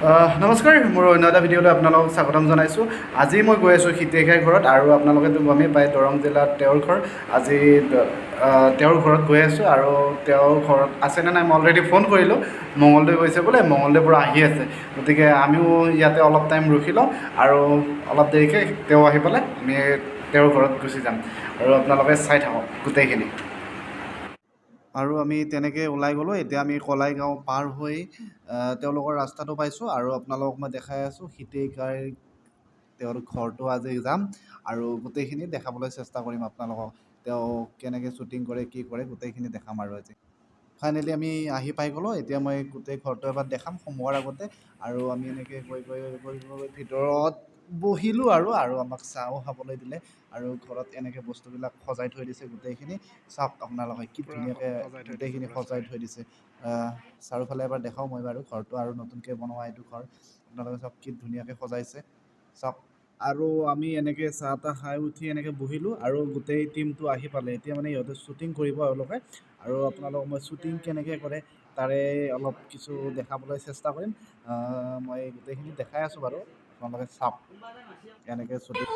নমস্কাৰ মোৰ অন্য এটা ভিডিঅ'লৈ আপোনালোকক স্বাগতম জনাইছোঁ। আজি মই গৈ আছোঁ সিতেখাই ঘৰত আৰু আপোনালোকেতো গমেই পায় দৰং জিলাত তেওঁৰ ঘৰ। আজি তেওঁৰ ঘৰত গৈ আছোঁ আৰু তেওঁৰ ঘৰত আছেনে নাই মই অলৰেডি ফোন কৰিলোঁ। মঙলদৈ গৈছে বোলে, মঙলদৈৰ পৰা আহি আছে। গতিকে আমিও ইয়াতে অলপ টাইম ৰখি লওঁ আৰু অলপ দেৰিকৈ তেওঁ আহি পেলাই আমি তেওঁৰ ঘৰত গুচি যাম আৰু আপোনালোকে চাই থাকক গোটেইখিনি। আৰু আমি তেনেকৈ ওলাই গ'লোঁ। এতিয়া আমি কলাই গাঁও পাৰ হৈ তেওঁলোকৰ ৰাস্তাটো পাইছোঁ আৰু আপোনালোকক মই দেখাই আছোঁ সিতেখাই তেওঁৰ ঘৰটো আজি যাম আৰু গোটেইখিনি দেখাবলৈ চেষ্টা কৰিম আপোনালোকক। তেওঁ কেনেকৈ শ্বুটিং কৰে কি কৰে গোটেইখিনি দেখাম আৰু আজি ফাইনেলি আমি আহি পাই গ'লোঁ। এতিয়া মই গোটেই ঘৰটো এবাৰ দেখাম সোমোৱাৰ আগতে আৰু আমি এনেকৈ গৈ ভিতৰত বহিলোঁ আৰু আমাক চাহো খাবলৈ দিলে আৰু ঘৰত এনেকৈ বস্তুবিলাক সজাই থৈ দিছে গোটেইখিনি। চাওক আপোনালোকে কি ধুনীয়াকৈ গোটেইখিনি সজাই থৈ দিছে। চাৰিওফালে এবাৰ দেখাওঁ মই বাৰু ঘৰটো আৰু নতুনকৈ বনোৱা এইটো ঘৰ আপোনালোকে চাওক কি ধুনীয়াকৈ সজাইছে চাওক। আৰু আমি এনেকৈ চাহ তাহ খাই উঠি এনেকৈ বহিলোঁ আৰু গোটেই টীমটো আহি পালে। এতিয়া মানে ইহঁতে শ্বুটিং কৰিব এওঁলোকে আৰু আপোনালোকক মই শ্বুটিং কেনেকৈ কৰে তাৰে অলপ কিছু দেখাবলৈ চেষ্টা কৰিম। মই গোটেইখিনি দেখাই আছোঁ বাৰু আপোনালোকে চাওক কেনেকৈ শ্বুটিং।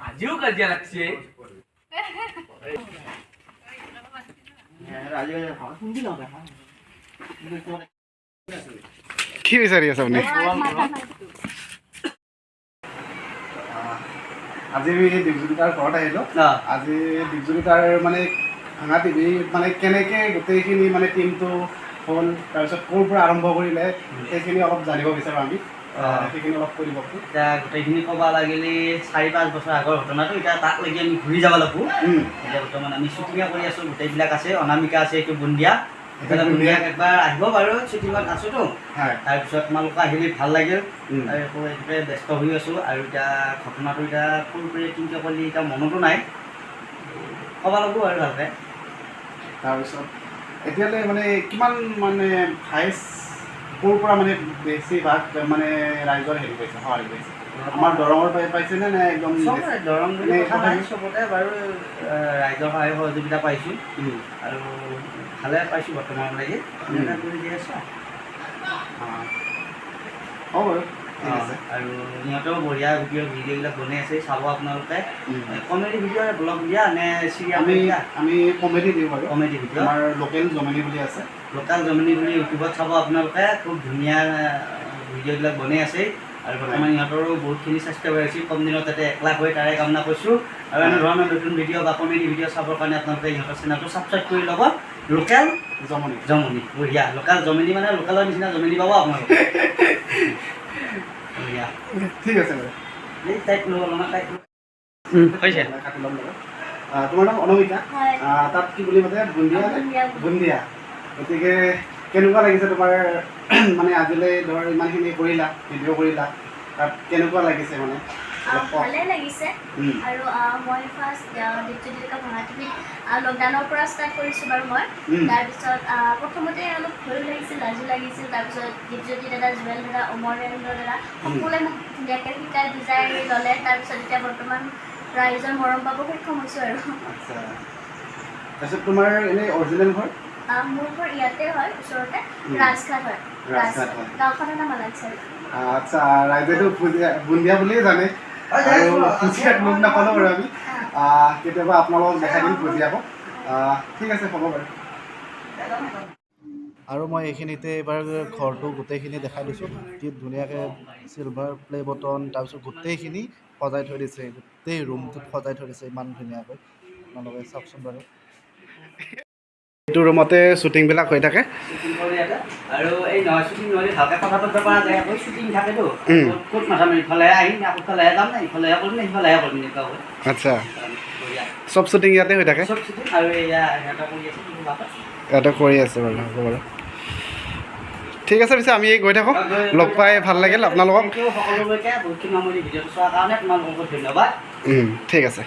আজিও কাজিয়া লাগছে। কি বিচাৰি আছে আপুনি? আজি দীপজ্যোতিতাৰ ঘৰত আহিলোঁ। আজি দীপজ্যোতিতাৰ মানে ভাঙা টিভি মানে কেনেকৈ গোটেইখিনি মানে টিমটো হ'ল তাৰপিছত ক'ৰ পৰা আৰম্ভ কৰিলে সেইখিনি অলপ জানিব বিচাৰোঁ আমি। সেইখিনি অলপ কৈ দিব। এতিয়া গোটেইখিনি ক'ব লাগিলে 4-5 বছৰ আগৰ ঘটনাটো এতিয়া তাক লাগি আমি ঘূৰি যাব লাগিব। এতিয়া বৰ্তমান আমি শ্বুটিঙে কৰি আছোঁ, গোটেইবিলাক আছে। অনামিকা আছে, এইটো বুন্দিয়া। বুন্দিয়াক একবাৰ আহিব বাৰু, শ্বুটিঙত আছোঁতো। তাৰপিছত তোমালোক আহিলে ভাল লাগিল আৰু এইটোৱে ব্যস্ত হৈ আছোঁ আৰু এতিয়া ঘটনাটো এতিয়া সৰুকৈ কিনকৈ ক'লি এতিয়া মনতো নাই, ক'ব লাগিব আৰু ভালকৈ। তাৰপিছত এতিয়ালৈ মানে কিমান মানে হাইষ্ট ক'ৰ পৰা মানে বেছিভাগ মানে ৰাইজৰ হেৰি পাইছে সঁহাৰি পাইছে? আমাৰ দৰঙৰ পাইছেনে নে একদম দৰং চবতে বাৰু ৰাইজৰ সহায় সহযোগিতা পাইছোঁ আৰু ভালে পাইছোঁ বৰ্তমানলৈকে কৰি দি আছোঁ। হ'ব বাৰু ঠিক আছে। আৰু সিহঁতেও বঢ়িয়া ভিডিঅ'বিলাক বনাই আছে, চাব আপোনালোকে। কমেডি ভিডিঅ' ব্লগ দিয়া নে চিৰিয়েল দিয়া? আমি কমেডি দিওঁ বাৰু। কমেডি ভিডিঅ' আমাৰ লোকেল জমনি বুলি আছে, লোকেল জমনি বুলি ইউটিউবত চাব আপোনালোকে। খুব ধুনীয়া ভিডিঅ'বিলাক বনাই আছে আৰু বৰ্তমান সিহঁতৰো বহুতখিনি ছাবস্ক্ৰাইবাৰ হৈছে। কম দিনত যাতে 1 লাখ হয় তাৰে কামনা কৰিছোঁ আৰু এনেধৰণৰ নতুন ভিডিঅ' বা কমেডি ভিডিঅ' চাবৰ কাৰণে আপোনালোকে ইহঁতৰ চেনেলটো ছাবস্ক্ৰাইব কৰি ল'ব। লোকেল জমনি বঢ়িয়া। লোকেল জমনি মানে লোকেলৰ নিচিনা জমনি পাব আপোনালোকে। বঢ়িয়া, ঠিক আছে বাৰু। এই টাইপ ল'ব অলপমান টাইপ হৈছে। কাটি ল'ম বাৰু। তোমাৰ নাম অনামিকা, তাত কি বুলি মাতে? বুন্দিয়া। গতিকে কেনেকুৱা লাগিছে তোমাৰ মানে আজিলৈ ধৰ ইমানখিনি কৰিলা, ভিডিঅ' কৰিলা, তাত কেনেকুৱা লাগিছে মানে? ভালে লাগিছে আৰু মই ফাৰ্ষ্ট দীপজ্যোতিকা ভাঙা টিভি লকডাউনৰ পৰা ষ্টাৰ্ট কৰিছোঁ বাৰু মই। তাৰপিছত প্ৰথমতে অলপ ভয়ো লাগিছিল, লাজো লাগিছিল। তাৰপিছত দীপজ্যোতি দাদা, জুৱেল দাদা, অমৰেন্দ্ৰ দাদা সকলোৱে মোক ধুনীয়াকৈ শিকাই বুজাই ল'লে। তাৰপিছত এতিয়া বৰ্তমান ৰাইজৰ মৰম পাব সক্ষম হৈছোঁ আৰু। আচ্ছা, তাৰপিছত তোমাৰ এনেই অৰিজিনেল ঘৰ? মোৰ ঘৰ ইয়াতে হয়, ওচৰতে ৰাজঘাট হয়। গাঁওখনৰ নাম আলাঞ্চাৰী। আচ্ছা, ৰাইজেতো বুন্দিয়া বুলিয়ে জানে আৰু ভুজিয়াক লগ নাপালোঁ বাৰু আমি। কেতিয়াবা আপোনালোকক দেখাই দিম ভুজিয়াকো। ঠিক আছে, হ'ব বাৰু। আৰু মই এইখিনিতে এইবাৰ ঘৰটো গোটেইখিনি দেখাই দিছোঁ। কি ধুনীয়াকৈ চিলভাৰ প্লে বটন তাৰপিছত গোটেইখিনি সজাই থৈ দিছে, গোটেই ৰুমটোত সজাই থৈ দিছে ইমান ধুনীয়াকৈ। আপোনালোকে চাওকচোন বাৰু। এইটো ৰুমতে শ্বুটিংবিলাক হৈ থাকে। আৰু এই নহয় শ্বুটিং নহ'লে ভালকৈ কথা পাতিব পৰা যায় আকৌ শ্বুটিং থাকেতো ক'ত মাথা মাৰি ইফালেহে আহিম আকৌ ইফালেহে যাম নে ইফালেহে কৰিম নে সিফালেহে কৰিম এনেকুৱা হয় আচ্ছা বঢ়িয়া চব শ্বুটিং ইয়াতে হৈ থাকে চব শ্বুটিং আৰু এয়া সিহঁতে কৰি আছে ইয়াতে কৰি আছে বাৰু হ'ব বাৰু ঠিক আছে পিছে আমি গৈ থাকোঁ লগ পাই ভাল লাগিল আপোনালোকক সকলোলৈকে বহুতখিনি সময় ভিডিঅ'টো চোৱাৰ কাৰণে তোমালোকক ধন্যবাদ ঠিক আছে